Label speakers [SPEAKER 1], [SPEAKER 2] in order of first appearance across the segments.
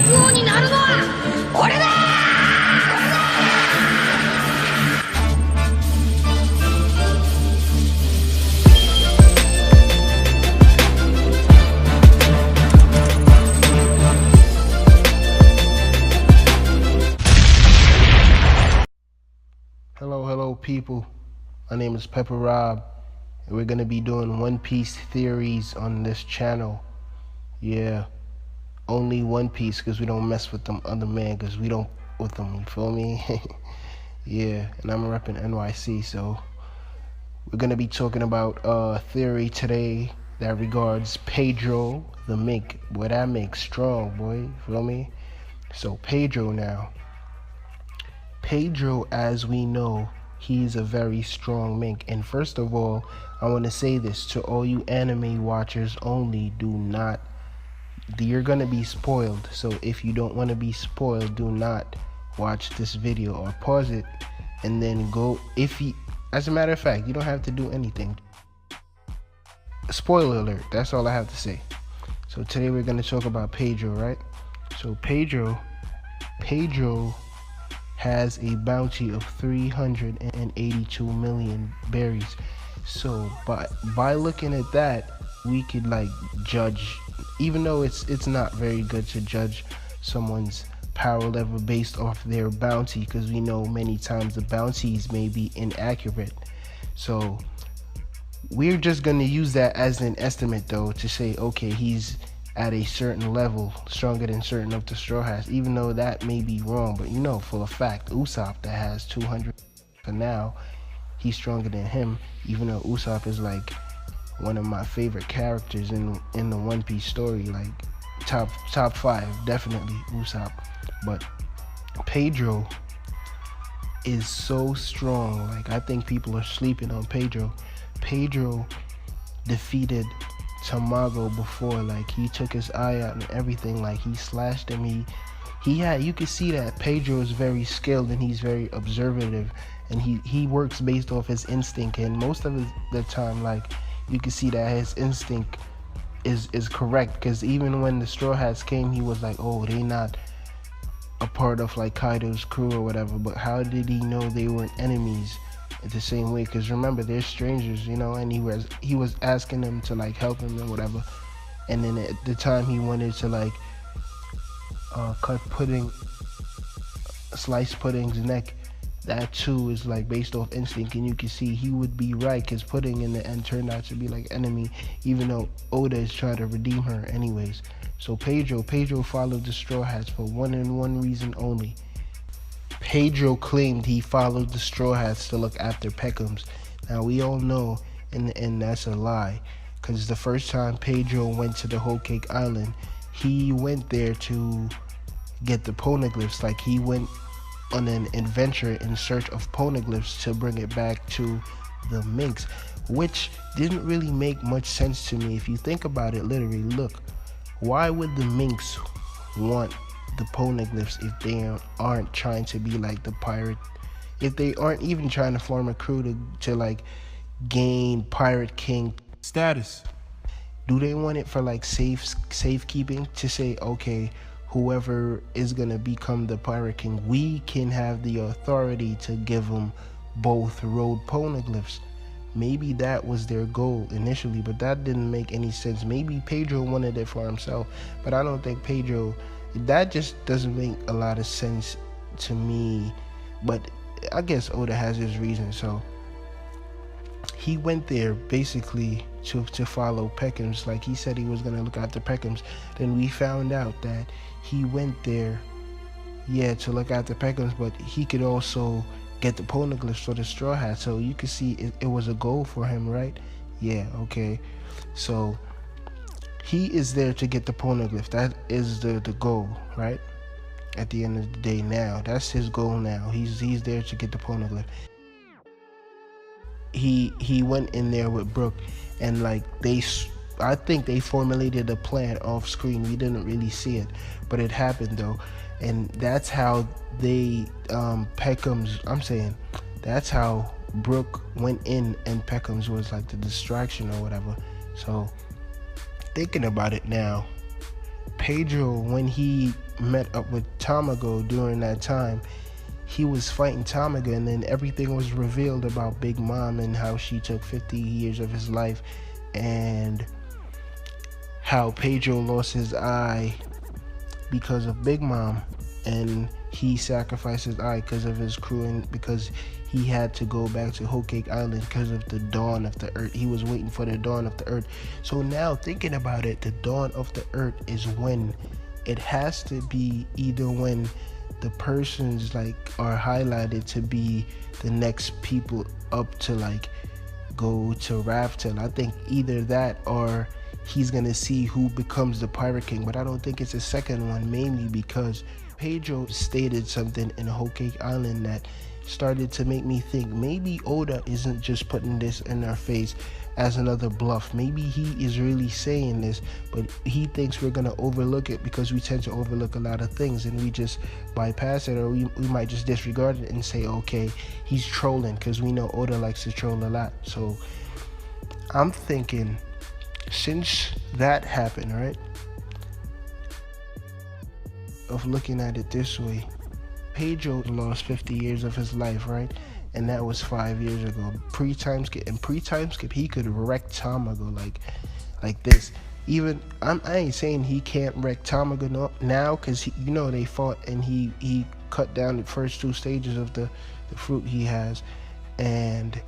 [SPEAKER 1] 王になるのは俺だ。
[SPEAKER 2] Hello people, my name is Pepper Rob, and we're going to be doing One Piece theories on this channel. Yeah, only One Piece, because we don't mess with them other men, because we don't with them, you feel me? Yeah, and I'm repping NYC, so we're going to be talking about a theory today that regards Pedro the Mink. Boy, that makes strong, boy, you feel me? So Pedro now. Pedro, as we know, he's a very strong mink. And first of all, I want to say this to all you anime watchers only. You're going to be spoiled. So if you don't want to be spoiled, do not watch this video, or pause it and then go. As a matter of fact, you don't have to do anything. Spoiler alert, that's all I have to say. So today we're going to talk about Pedro, right? So Pedro has a bounty of 382 million berries. So by looking at that, we could like judge, even though it's not very good to judge someone's power level based off their bounty, because we know many times the bounties may be inaccurate. So we're just going to use that as an estimate though, to say, okay, he's at a certain level, stronger than certain of the Straw Hats, even though that may be wrong. But you know for a fact, Usopp that has 200 for now, he's stronger than him, even though Usopp is like one of my favorite characters in the One Piece story, like top 5, definitely Usopp. But Pedro is so strong. Like, I think people are sleeping on Pedro. Pedro defeated Tamago before. Like, he took his eye out and everything. Like, he slashed him. You could see that Pedro is very skilled and he's very observative, and he works based off his instinct. And most of the time, like, you can see that his instinct is correct, because even when the Straw Hats came, he was like, oh, they not a part of like Kaido's crew or whatever. But how did he know they weren't enemies the same way? Because remember, they're strangers, you know, and he was asking them to like help him and whatever. And then at the time he wanted to like slice Pudding's neck, that too is like based off instinct. And you can see he would be right, because Pudding in the end turned out to be like enemy, even though Oda is trying to redeem her anyways. So Pedro followed the Straw Hats for one and one reason only. Pedro claimed he followed the Straw Hats to look after Peckham's. Now we all know in the end that's a lie, because the first time Pedro went to the Whole Cake Island, he went there to get the poneglyphs. Like, he went on an adventure in search of poneglyphs to bring it back to the minks, which didn't really make much sense to me. If you think about it literally, look, why would the minks want the poneglyphs if they aren't trying to be like the pirate, if they aren't even trying to form a crew to like gain pirate king status? Do they want it for like safekeeping, to say, okay, whoever is gonna become the pirate king, we can have the authority to give them both road poneglyphs? Maybe that was their goal initially, but that didn't make any sense. Maybe Pedro wanted it for himself, but I don't think Pedro, that just doesn't make a lot of sense to me. But I guess Oda has his reasons. So he went there basically to follow Peckham's. Like, he said he was going to look after Peckham's. Then we found out that he went there, yeah, to look after Peckham's, but he could also get the poneglyphs for the Straw Hat. So you could see it was a goal for him, right? Yeah, okay. So he is there to get the poneglyph. That is the goal, right? At the end of the day, now that's his goal. Now he's there to get the poneglyph. He went in there with Brook, and like I think they formulated a plan off screen. We didn't really see it, but it happened though. And that's how that's how Brook went in, and Peckham's was like the distraction or whatever. So thinking about it now, Pedro, when he met up with Tamago during that time, he was fighting Tamago, and then everything was revealed about Big Mom and how she took 50 years of his life, and how Pedro lost his eye because of Big Mom, and he sacrificed his eye because of his crew, and because he had to go back to Whole Cake Island because of the dawn of the earth. He was waiting for the dawn of the earth. So now thinking about it, the dawn of the earth is when it has to be either when the persons like are highlighted to be the next people up to like go to Raftel. I think either that or he's gonna see who becomes the Pirate King, but I don't think it's the second one, mainly because Pedro stated something in Whole Cake Island that started to make me think maybe Oda isn't just putting this in our face as another bluff. Maybe he is really saying this, but he thinks we're gonna overlook it because we tend to overlook a lot of things and we just bypass it, or we might just disregard it and say, okay, he's trolling, because we know Oda likes to troll a lot. So I'm thinking, since that happened, right, of looking at it this way, Pedro lost 50 years of his life, right? And that was 5 years ago. Pre-time skip, he could wreck Tamago like this. Even I ain't saying he can't wreck Tamago now, because they fought and he cut down the first 2 stages of the fruit he has, and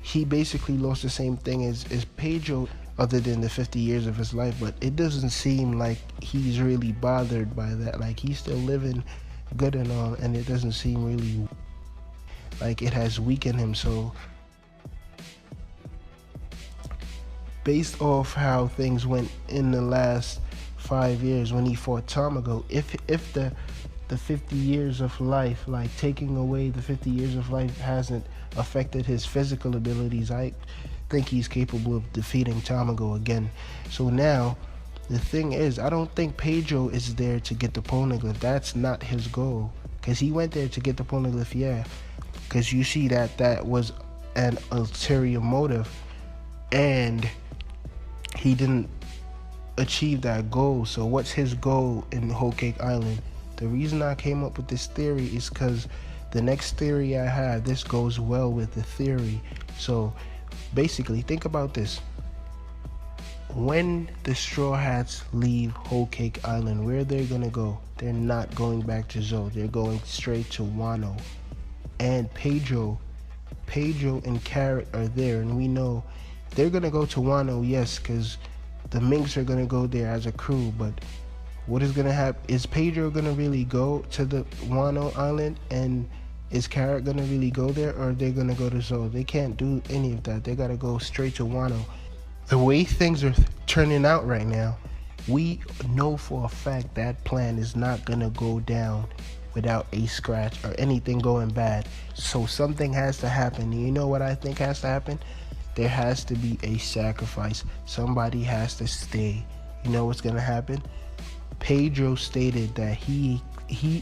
[SPEAKER 2] he basically lost the same thing as Pedro, other than the 50 years of his life. But it doesn't seem like he's really bothered by that. Like, he's still living good and all, and it doesn't seem really like it has weakened him. So based off how things went in the last 5 years when he fought Tamago, if the 50 years of life, like taking away the 50 years of life hasn't affected his physical abilities, I think he's capable of defeating Tamago again. So now the thing is, I don't think Pedro is there to get the poneglyph. That's not his goal. Because he went there to get the poneglyph, yeah. Because you see that was an ulterior motive. And he didn't achieve that goal. So what's his goal in Whole Cake Island? The reason I came up with this theory is because the next theory I have, this goes well with the theory. So basically, think about this. When the Straw Hats leave Whole Cake Island, where they're gonna go? They're not going back to Zou. They're going straight to Wano. And Pedro and Carrot are there, and we know they're gonna go to Wano, yes, because the Minks are gonna go there as a crew. But what is gonna happen? Is Pedro gonna really go to the Wano Island, and is Carrot gonna really go there, or are they gonna go to Zou? They can't do any of that. They gotta go straight to Wano. The way things are turning out right now, we know for a fact that plan is not gonna go down without a scratch or anything going bad. So something has to happen. You know what I think has to happen? There has to be a sacrifice. Somebody has to stay. You know what's gonna happen? Pedro stated that he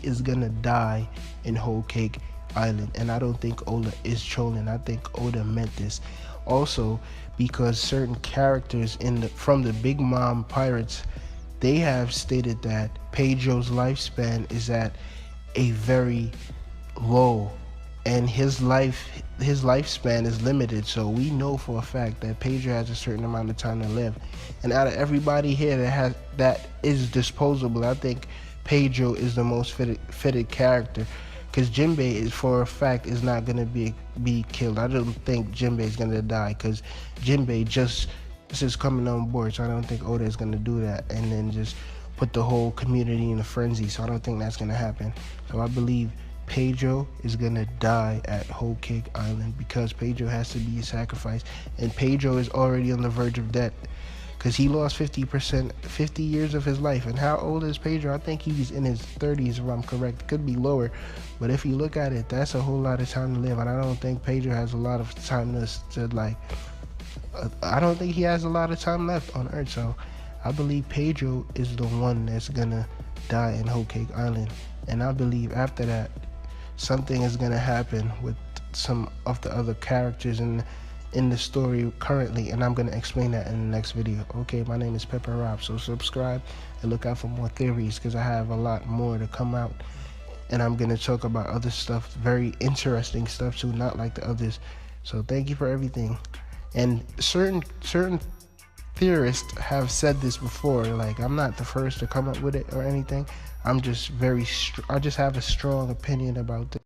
[SPEAKER 2] is gonna die in Whole Cake Island, and I don't think Oda is trolling. I think Oda meant this. Also, because certain characters from the Big Mom Pirates, they have stated that Pedro's lifespan is at a very low, and his lifespan is limited. So we know for a fact that Pedro has a certain amount of time to live, and out of everybody here that is disposable, I think Pedro is the most fitted character. Because Jinbei is for a fact is not gonna be killed. I don't think Jinbei is gonna die, because Jinbei just coming on board. So I don't think Oda is gonna do that and then just put the whole community in a frenzy. So I don't think that's gonna happen. So I believe Pedro is gonna die at Whole Cake Island, because Pedro has to be a sacrifice, and Pedro is already on the verge of death. Because he lost 50 years of his life. And how old is Pedro? I think he's in his 30s, if I'm correct. It could be lower. But if you look at it, that's a whole lot of time to live. And I don't think Pedro has a lot of time I don't think he has a lot of time left on Earth. So I believe Pedro is the one that's going to die in Whole Cake Island. And I believe after that, something is going to happen with some of the other characters in in the story currently, and I'm going to explain that in the next video. Okay, my name is Pepper Rob, so subscribe and look out for more theories, because I have a lot more to come out, and I'm going to talk about other stuff, very interesting stuff too, not like the others. So thank you for everything. And certain theorists have said this before, like, I'm not the first to come up with it or anything. I'm just I just have a strong opinion about this.